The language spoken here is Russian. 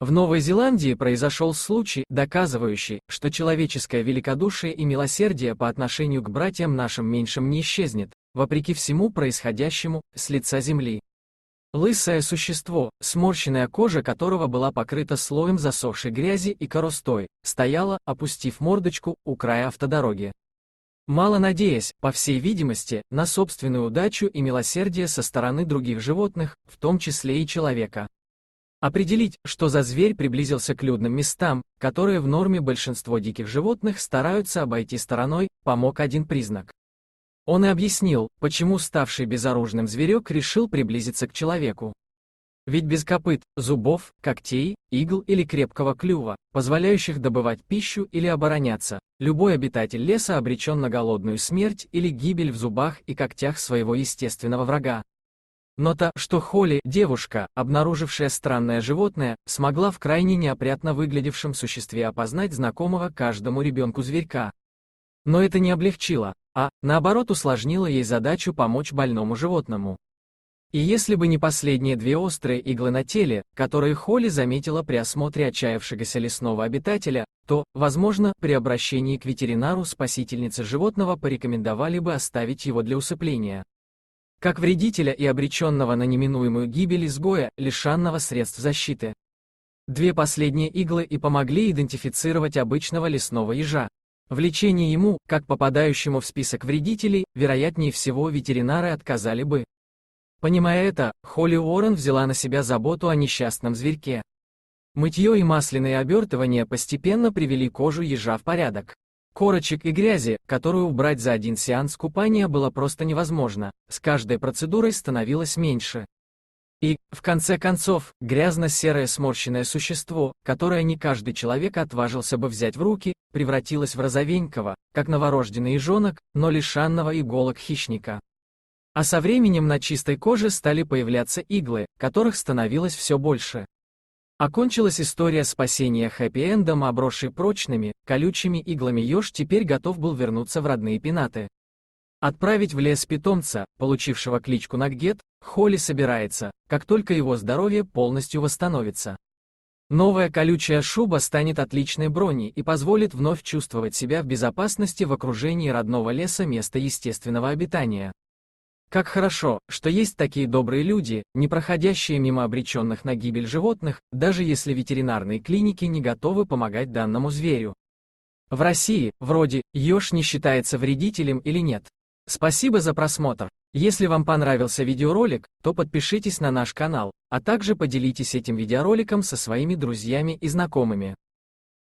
В Новой Зеландии произошел случай, доказывающий, что человеческое великодушие и милосердие по отношению к братьям нашим меньшим не исчезнет, вопреки всему происходящему с лица земли. Лысое существо, сморщенная кожа которого была покрыта слоем засохшей грязи и коростой, стояло, опустив мордочку, у края автодороги. Мало надеясь, по всей видимости, на собственную удачу и милосердие со стороны других животных, в том числе и человека. Определить, что за зверь приблизился к людным местам, которые в норме большинство диких животных стараются обойти стороной, помог один признак. Он и объяснил, почему ставший безоружным зверек решил приблизиться к человеку. Ведь без копыт, зубов, когтей, игл или крепкого клюва, позволяющих добывать пищу или обороняться, любой обитатель леса обречен на голодную смерть или гибель в зубах и когтях своего естественного врага. Но та, что Холли, девушка, обнаружившая странное животное, смогла в крайне неопрятно выглядевшем существе опознать знакомого каждому ребенку зверька. Но это не облегчило, а, наоборот, усложнило ей задачу помочь больному животному. И если бы не последние две острые иглы на теле, которые Холли заметила при осмотре отчаявшегося лесного обитателя, то, возможно, при обращении к ветеринару спасительницы животного порекомендовали бы оставить его для усыпления. Как вредителя и обреченного на неминуемую гибель изгоя, лишенного средств защиты. Две последние иглы и помогли идентифицировать обычного лесного ежа. В лечении ему, как попадающему в список вредителей, вероятнее всего ветеринары отказали бы. Понимая это, Холли Уоррен взяла на себя заботу о несчастном зверьке. Мытье и масляные обертывания постепенно привели кожу ежа в порядок. Корочек и грязи, которую убрать за один сеанс купания было просто невозможно, с каждой процедурой становилось меньше. И, в конце концов, грязно-серое сморщенное существо, которое не каждый человек отважился бы взять в руки, превратилось в розовенького, как новорожденный ежонок, но лишенного иголок хищника. А со временем на чистой коже стали появляться иглы, которых становилось все больше. Окончилась история спасения хэппи-эндом, обросший прочными, колючими иглами еж теперь готов был вернуться в родные пенаты. Отправить в лес питомца, получившего кличку Наггет, Холли собирается, как только его здоровье полностью восстановится. Новая колючая шуба станет отличной броней и позволит вновь чувствовать себя в безопасности в окружении родного леса, места естественного обитания. Как хорошо, что есть такие добрые люди, не проходящие мимо обреченных на гибель животных, даже если ветеринарные клиники не готовы помогать данному зверю. В России, вроде, еж не считается вредителем или нет. Спасибо за просмотр. Если вам понравился видеоролик, то подпишитесь на наш канал, а также поделитесь этим видеороликом со своими друзьями и знакомыми.